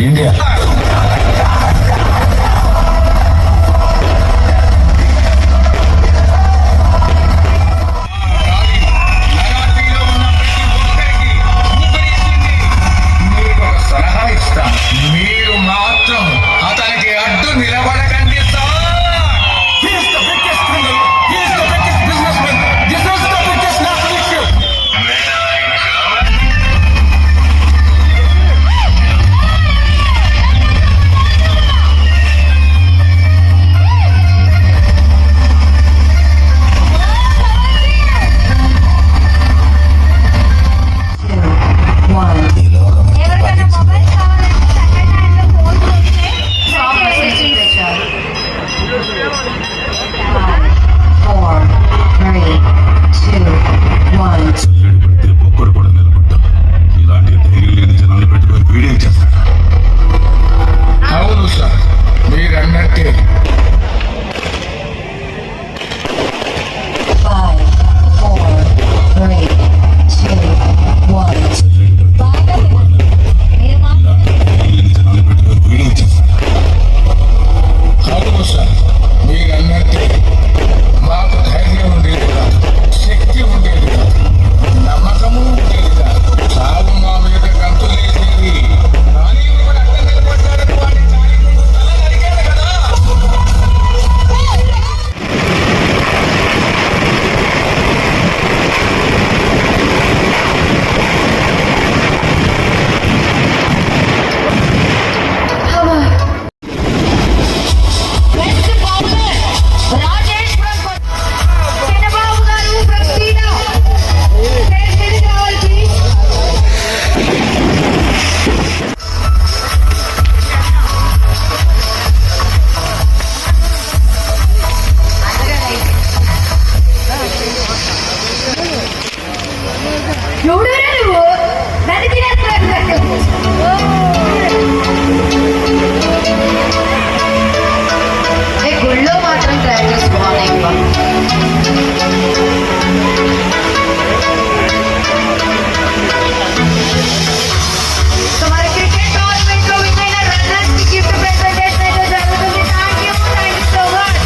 India. మీరు మాత్రం అతనికి అడ్డు నిలబడకండి సార్. అవును సార్, మీరన్నట్టే. 5, 4, 3, 2, 1. అవును సార్, మీరన్నట్టే. మాకు ధైర్యం ఉండేది కాదు, శక్తి ఉండేది కాదు, నమ్మకము ఉండేది కాదు. చావు మా మీద కంతులేసేది. కానీ ఇప్పుడు అడ్డం నిలబడ్డాడని వాడి చాలి ముందు తల నరికాడు కదా. గుళ్ళో మాత్రం క్రాకర్స్ బాగున్నాయి. సో మరి క్రికెట్ టోర్నమెంట్ లో విన్ అయిన రన్నర్స్ కి గిఫ్ట్ ప్రెజెంటేషన్ అయితే జరుగుతుంది. Thank you so much.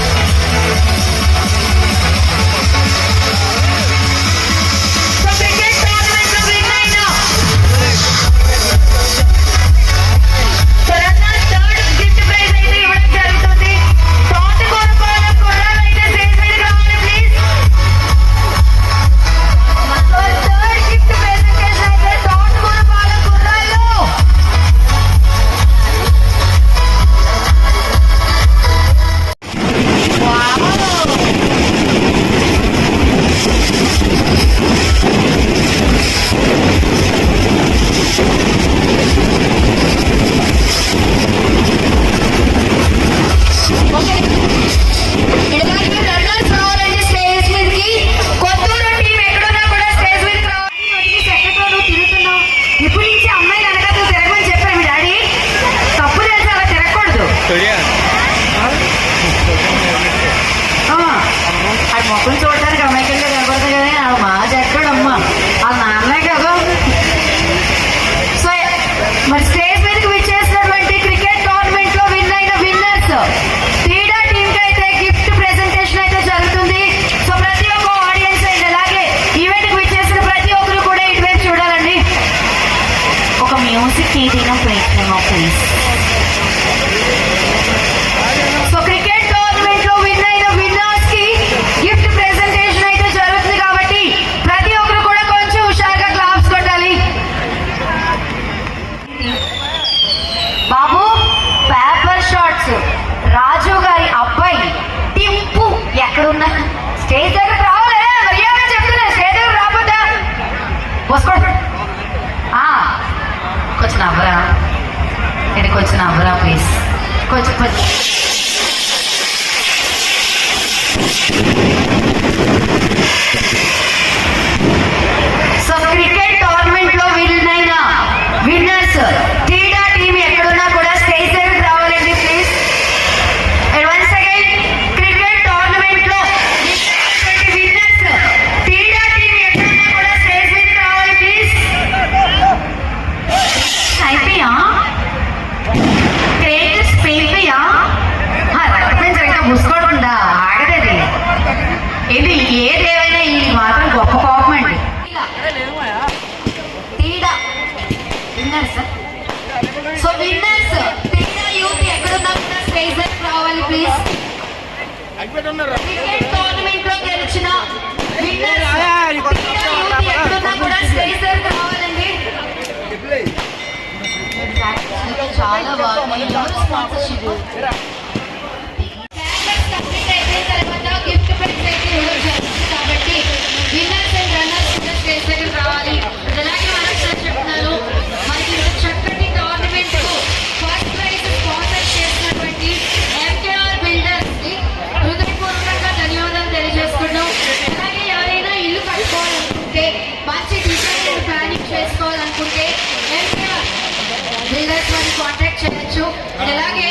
So cricket tournament లో విన్ అయిన so runners third gift praise అయితే ఇవ్వడం జరుగుతుంది. తోటకూరపాలెం కుర్రాళ్ళు అయితే స్టేజ్ మీదకి రావాలి please. So third gift presentation అయితే తోటకూరపాలెం కుర్రాళ్ళు. ఇలాంటి రన్నర్స్ రావాలంటే స్టేజ్ మీదకి. కొత్తూరు టీం ఎక్కడున్నా కూడా స్టేజ్ మీదకి రావాలి. సెక్రటరీ తిరుగుతున్నావు. ఇప్పుడు నుంచి అమ్మాయి కనుక నువ్వు తిరగమని చెప్పారు మీ డాడీ. తప్పు తెలిసి అలా తిరగకూడదు. అది మొక్కలు చూడడానికి అమాయకంగా కనబడుతుంది కదా. ఆ మా చెక్కడమ్మ ఆ నాన్నే కదా. సో మరి స్టేజ్ మీదకి విచ్చేసినటువంటి క్రికెట్ టోర్నమెంట్ లో విన్ అయిన విన్నర్స్ క్రీడా టీమ్ కి అయితే గిఫ్ట్ ప్రెజెంటేషన్ అయితే జరుగుతుంది. సో ప్రతి ఒక్క ఆడియన్స్ అండ్ అలాగే ఈవెంట్ కి విచ్చేసిన ప్రతి ఒక్కరు కూడా ఇటువైపు చూడాలండి. ఒక మ్యూజిక్ ఏదైనా ప్లీజ్. సో క్రికెట్ టోర్నమెంట్ లో విన్ అయిన విన్నర్స్ కి గిఫ్ట్ ప్రెజెంటేషన్ అయితే జరుగుతుంది కాబట్టి ప్రతి ఒక్కరు కూడా కొంచెం హుషారుగా క్లాప్స్ కొట్టాలి. బాబు పేపర్ షాట్స్ రాజు గారి అబ్బాయి టింపు ఎక్కడున్నా స్టేజ్ దగ్గర రావాలి. మర్యాద చెప్తున్నా, స్టేజ్ దగ్గర రాబోద్దా వసుకోండి. కొంచెం నవ్వరా, ఇది కొంచెం నవ్వరా ప్లీజ్. కొంచెం సో క్రికెట్ టోర్నమెంట్ లో విన్ అయిన విన్నర్స్ క్రీడా టీం ఎక్కడున్నా కూడా స్టేజ్ దగ్గర రావాలండి please. And once again cricket tournament లో విన్నర్స్ క్రీడా టీం ఎక్కడున్నా కూడా స్టేజ్ మీదకి రావాలి ప్లీజ్. అయిపోయా విన్నర్స్. సో విన్నర్స్ తేడా యూత్ ఎక్కడున్నా కూడా స్టేజ్ దగ్గరికి రావాలి ప్లీజ్. క్రికెట్ టోర్నమెంట్ లో గెలిచిన విన్నర్స్ తేడా యూత్ ఎక్కడున్నా కూడా స్టేజ్ దగ్గరికి రావాలండి. చాలా బాగుంది. ఎవరు స్పాన్సర్షిప్ కంప్లీట్ అయిపోయిన తర్వాత గిఫ్ట్ ప్రైజ్ అయితే ఇవ్వడం జరుగుతుంది. కాబట్టి విన్నర్స్ అండ్ రన్నర్స్ కూడా స్టేజ్ దగ్గర రావాలి. అలాగే మరొకసారి చెప్తున్నాను, మనకి ఇంత చక్కటి టోర్నమెంట్ ఫస్ట్ ప్రైజ్ స్పాన్సర్ చేసినటువంటి ఎంకేఆర్ బిల్డర్స్ కి హృదయపూర్వకంగా ధన్యవాదాలు తెలియజేసుకున్నాం. అలాగే ఎవరైనా ఇల్లు కట్టుకోవాలనుకుంటే, మంచి డిజైన్ ప్లానింగ్ చేసుకోవాలనుకుంటే ఎంకేఆర్ బిల్డర్స్ వారిని కాంటాక్ట్ చేయొచ్చు. అలాగే